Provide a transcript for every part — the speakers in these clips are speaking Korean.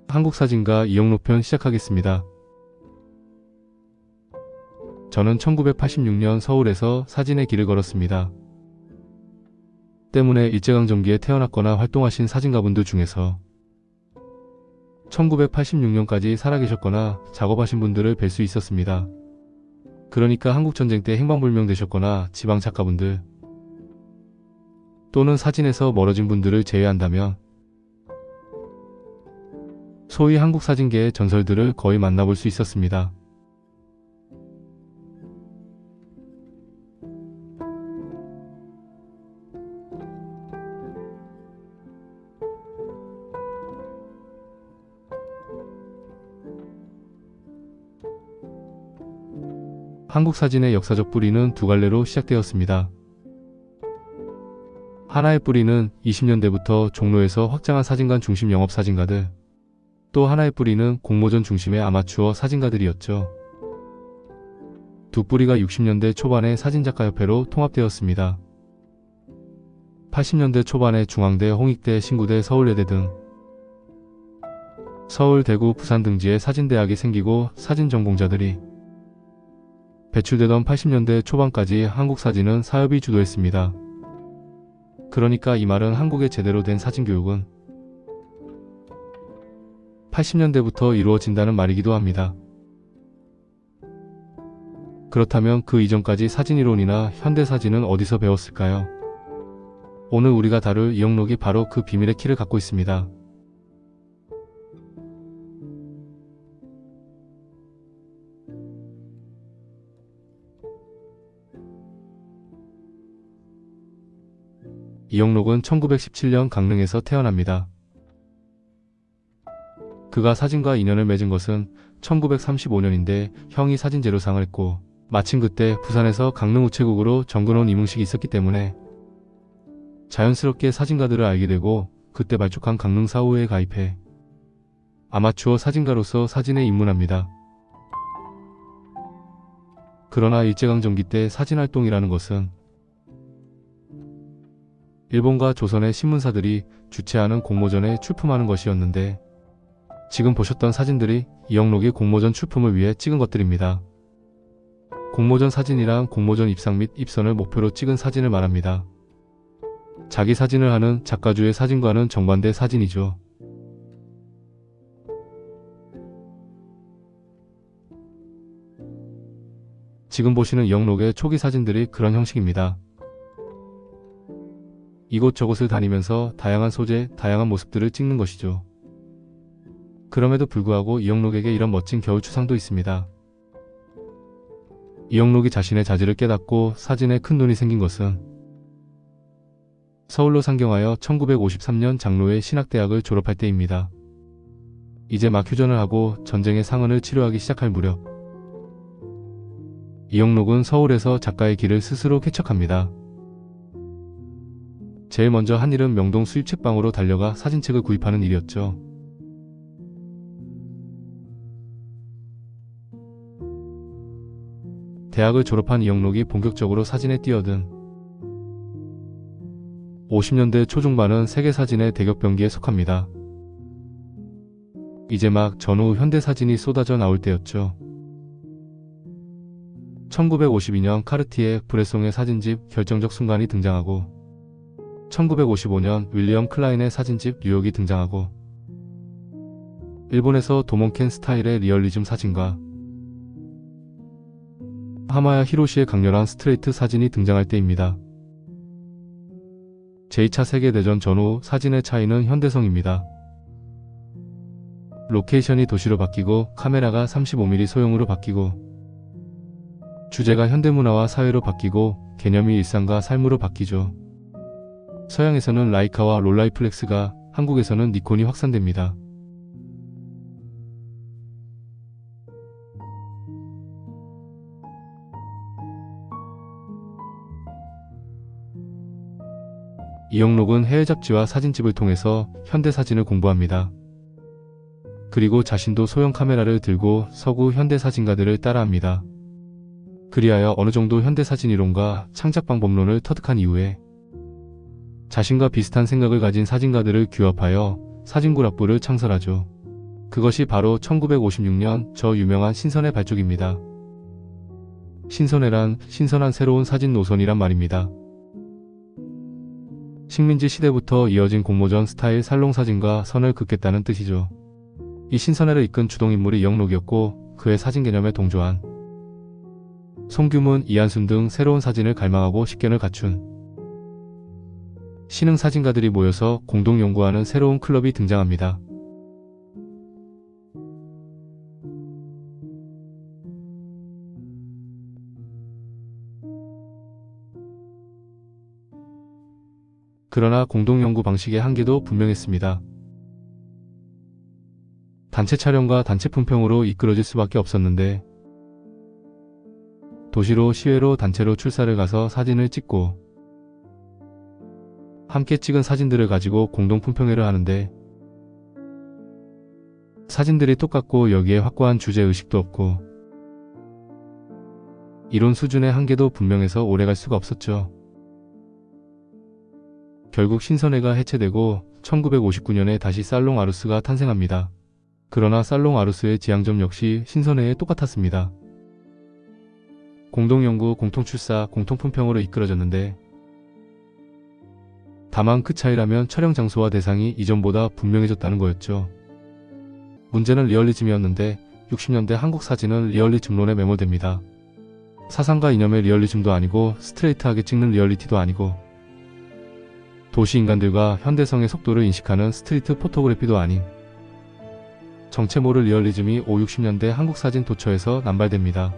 한국사진가 이영록 편 시작하겠습니다. 저는 1986년 서울에서 사진의 길을 걸었습니다. 때문에 일제강점기에 태어났거나 활동하신 사진가분들 중에서 1986년까지 살아계셨거나 작업하신 분들을 뵐 수 있었습니다. 그러니까 한국전쟁 때 행방불명 되셨거나 지방 작가분들 또는 사진에서 멀어진 분들을 제외한다면 소위 한국사진계의 전설들을 거의 만나볼 수 있었습니다. 한국사진의 역사적 뿌리는 두 갈래로 시작되었습니다. 하나의 뿌리는 20년대부터 종로에서 확장한 사진관 중심 영업사진가들, 또 하나의 뿌리는 공모전 중심의 아마추어 사진가들이었죠. 두 뿌리가 60년대 초반에 사진작가협회로 통합되었습니다. 80년대 초반에 중앙대, 홍익대, 신구대, 서울예대 등 서울, 대구, 부산 등지에 사진대학이 생기고 사진전공자들이 배출되던 80년대 초반까지 한국사진은 사협이 주도했습니다. 그러니까 이 말은 한국의 제대로 된 사진교육은 80년대부터 이루어진다는 말이기도 합니다. 그렇다면 그 이전까지 사진이론이나 현대사진은 어디서 배웠을까요? 오늘 우리가 다룰 이영록이 바로 그 비밀의 키를 갖고 있습니다. 이영록은 1917년 강릉에서 태어납니다. 그가 사진과 인연을 맺은 것은 1935년인데 형이 사진제로 상을 했고 마침 그때 부산에서 강릉 우체국으로 정근원 임흥식이 있었기 때문에 자연스럽게 사진가들을 알게 되고 그때 발족한 강릉사후회에 가입해 아마추어 사진가로서 사진에 입문합니다. 그러나 일제강점기 때 사진활동이라는 것은 일본과 조선의 신문사들이 주최하는 공모전에 출품하는 것이었는데 지금 보셨던 사진들이 이영록이 공모전 출품을 위해 찍은 것들입니다. 공모전 사진이란 공모전 입상 및 입선을 목표로 찍은 사진을 말합니다. 자기 사진을 하는 작가주의 사진과는 정반대 사진이죠. 지금 보시는 이영록의 초기 사진들이 그런 형식입니다. 이곳저곳을 다니면서 다양한 소재, 다양한 모습들을 찍는 것이죠. 그럼에도 불구하고 이영록에게 이런 멋진 겨울 추상도 있습니다. 이영록이 자신의 자질을 깨닫고 사진에 큰 눈이 생긴 것은 서울로 상경하여 1953년 장로의 신학대학을 졸업할 때입니다. 이제 막 휴전을 하고 전쟁의 상흔을 치료하기 시작할 무렵 이영록은 서울에서 작가의 길을 스스로 쾌척합니다. 제일 먼저 한 일은 명동 수입책방으로 달려가 사진책을 구입하는 일이었죠. 대학을 졸업한 이영록이 본격적으로 사진에 뛰어든 50년대 초중반은 세계사진의 대격변기에 속합니다. 이제 막 전후 현대사진이 쏟아져 나올 때였죠. 1952년 카르티에 브레송의 사진집 결정적 순간이 등장하고 1955년 윌리엄 클라인의 사진집 뉴욕이 등장하고 일본에서 도몬켄 스타일의 리얼리즘 사진과 하마야 히로시의 강렬한 스트레이트 사진이 등장할 때입니다. 제2차 세계대전 전후 사진의 차이는 현대성입니다. 로케이션이 도시로 바뀌고 카메라가 35mm 소형으로 바뀌고 주제가 현대문화와 사회로 바뀌고 개념이 일상과 삶으로 바뀌죠. 서양에서는 라이카와 롤라이플렉스가, 한국에서는 니콘이 확산됩니다. 이영록은 해외 잡지와 사진집을 통해서 현대사진을 공부합니다. 그리고 자신도 소형 카메라를 들고 서구 현대사진가들을 따라합니다. 그리하여 어느 정도 현대사진 이론과 창작 방법론을 터득한 이후에 자신과 비슷한 생각을 가진 사진가들을 규합하여 사진구락부를 창설하죠. 그것이 바로 1956년 저 유명한 신선의 발족입니다. 신선해란 신선한 새로운 사진 노선이란 말입니다. 식민지 시대부터 이어진 공모전 스타일 살롱 사진과 선을 긋겠다는 뜻이죠. 이 신선해를 이끈 주동인물이 이영록이었고 그의 사진 개념에 동조한 송규문, 이한순 등 새로운 사진을 갈망하고 식견을 갖춘 신흥 사진가들이 모여서 공동 연구하는 새로운 클럽이 등장합니다. 그러나 공동 연구 방식의 한계도 분명했습니다. 단체 촬영과 단체 품평으로 이끌어질 수밖에 없었는데 도시로 시외로 단체로 출사를 가서 사진을 찍고 함께 찍은 사진들을 가지고 공동 품평회를 하는데 사진들이 똑같고 여기에 확고한 주제의식도 없고 이론 수준의 한계도 분명해서 오래갈 수가 없었죠. 결국 신선회가 해체되고 1959년에 다시 살롱 아루스가 탄생합니다. 그러나 살롱 아루스의 지향점 역시 신선회에 똑같았습니다. 공동연구, 공통출사, 공통품평으로 이끌어졌는데 다만 그 차이라면 촬영 장소와 대상이 이전보다 분명해졌다는 거였죠. 문제는 리얼리즘이었는데 60년대 한국 사진은 리얼리즘론에 매몰됩니다. 사상과 이념의 리얼리즘도 아니고 스트레이트하게 찍는 리얼리티도 아니고 도시 인간들과 현대성의 속도를 인식하는 스트리트 포토그래피도 아닌 정체 모를 리얼리즘이 50, 60년대 한국 사진 도처에서 남발됩니다.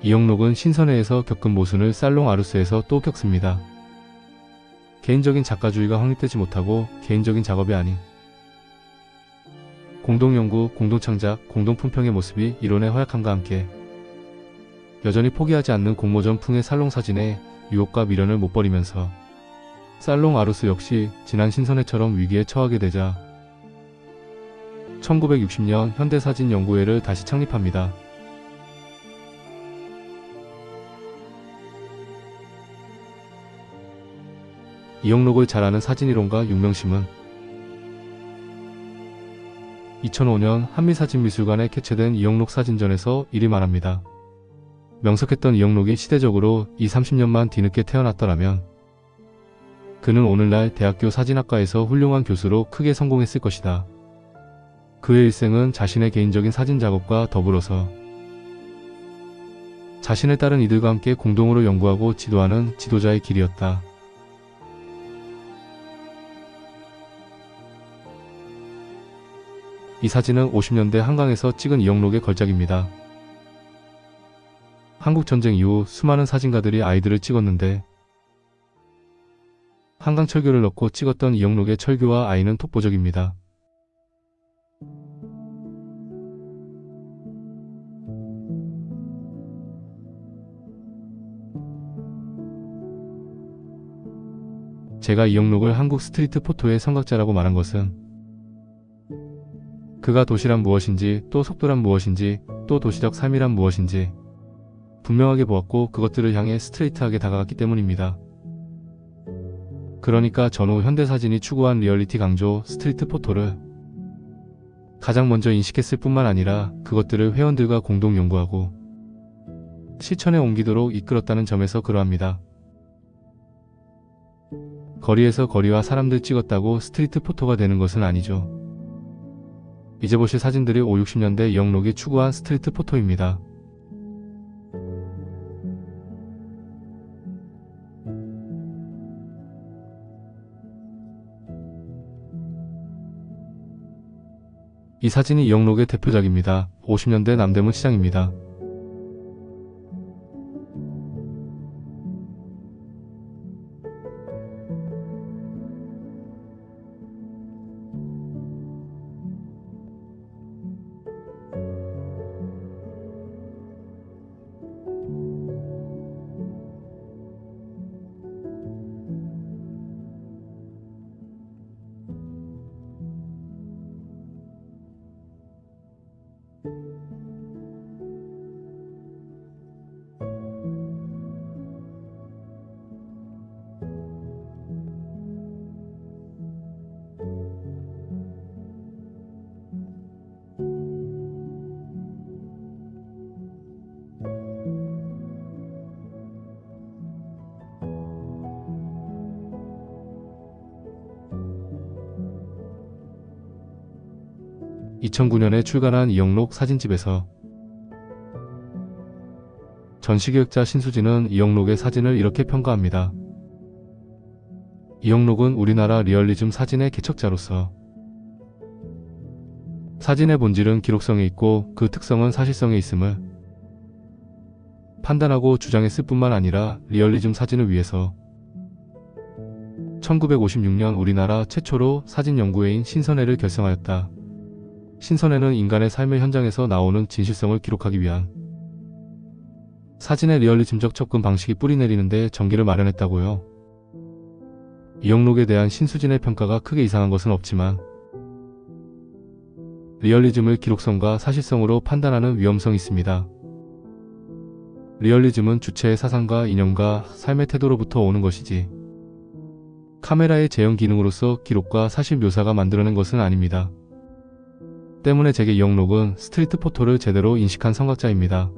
이영록은 신선회에서 겪은 모순을 살롱 아루스에서 또 겪습니다. 개인적인 작가주의가 확립되지 못하고 개인적인 작업이 아닌 공동연구, 공동창작, 공동품평의 모습이 이론의 허약함과 함께 여전히 포기하지 않는 공모전 풍의 살롱 사진에 유혹과 미련을 못 버리면서 살롱 아루스 역시 지난 신선회처럼 위기에 처하게 되자 1960년 현대사진연구회를 다시 창립합니다. 이영록을 잘 아는 사진이론가 윤명심은 2005년 한미사진미술관에 개최된 이영록 사진전에서 이리 말합니다. 명석했던 이영록이 시대적으로 20-30년만 뒤늦게 태어났더라면 그는 오늘날 대학교 사진학과에서 훌륭한 교수로 크게 성공했을 것이다. 그의 일생은 자신의 개인적인 사진 작업과 더불어서 자신을 따른 이들과 함께 공동으로 연구하고 지도하는 지도자의 길이었다. 이 사진은 50년대 한강에서 찍은 이영록의 걸작입니다. 한국전쟁 이후 수많은 사진가들이 아이들을 찍었는데 한강 철교를 넣고 찍었던 이영록의 철교와 아이는 독보적입니다. 제가 이영록을 한국 스트리트 포토의 성각자라고 말한 것은 그가 도시란 무엇인지, 또 속도란 무엇인지, 또 도시적 삶이란 무엇인지 분명하게 보았고 그것들을 향해 스트레이트하게 다가갔기 때문입니다. 그러니까 전후 현대사진이 추구한 리얼리티 강조, 스트리트 포토를 가장 먼저 인식했을 뿐만 아니라 그것들을 회원들과 공동 연구하고 실천에 옮기도록 이끌었다는 점에서 그러합니다. 거리에서 거리와 사람들 찍었다고 스트리트 포토가 되는 것은 아니죠. 이제 보실 사진들이 50, 60년대 이영록이 추구한 스트리트 포토입니다. 이 사진이 이영록의 대표작입니다. 50년대 남대문 시장입니다. (2009년에) 출간한 이영록 사진집에서 전시교육자 신수진은 이영록의 사진을 이렇게 평가합니다. 이영록은 우리나라 리얼리즘 사진의 개척자로서 사진의 본질은 기록성에 있고 그 특성은 사실성에 있음을 판단하고 주장했을 뿐만 아니라 리얼리즘 사진을 위해서 1956년 우리나라 최초로 사진연구회인 신선회를 결성하였다. 신선회는 인간의 삶의 현장에서 나오는 진실성을 기록하기 위한 사진의 리얼리즘적 접근 방식이 뿌리내리는 데 전기를 마련했다고요. 이영록에 대한 신수진의 평가가 크게 이상한 것은 없지만 리얼리즘을 기록성과 사실성으로 판단하는 위험성이 있습니다. 리얼리즘은 주체의 사상과 이념과 삶의 태도로부터 오는 것이지 카메라의 재현 기능으로서 기록과 사실 묘사가 만들어낸 것은 아닙니다. 때문에 제게 이영록은 스트리트 포토를 제대로 인식한 선각자입니다.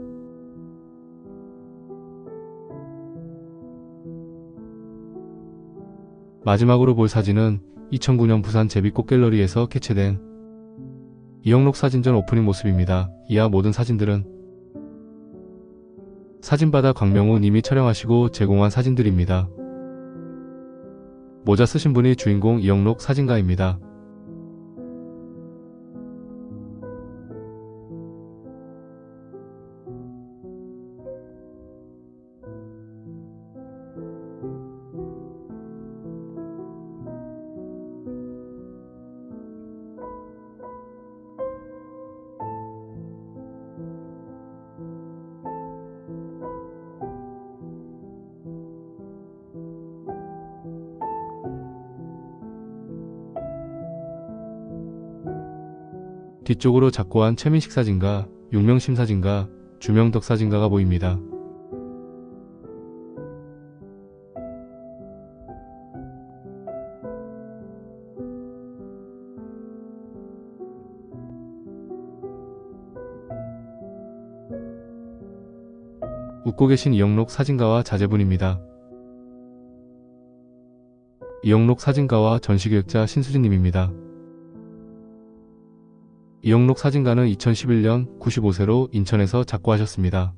마지막으로 볼 사진은 2009년 부산 제비꽃 갤러리에서 개최된 이영록 사진전 오프닝 모습입니다. 이하 모든 사진들은 사진바다 광명우 님이 촬영하시고 제공한 사진들입니다. 모자 쓰신 분이 주인공 이영록 사진가입니다. 뒤쪽으로 작고한 최민식 사진가, 윤명심 사진가, 주명덕 사진가가 보입니다. 웃고 계신 이영록 사진가와 자제분입니다. 이영록 사진가와 전시교육자 신수진님입니다. 이영록 사진가는 2011년 95세로 인천에서 작고하셨습니다.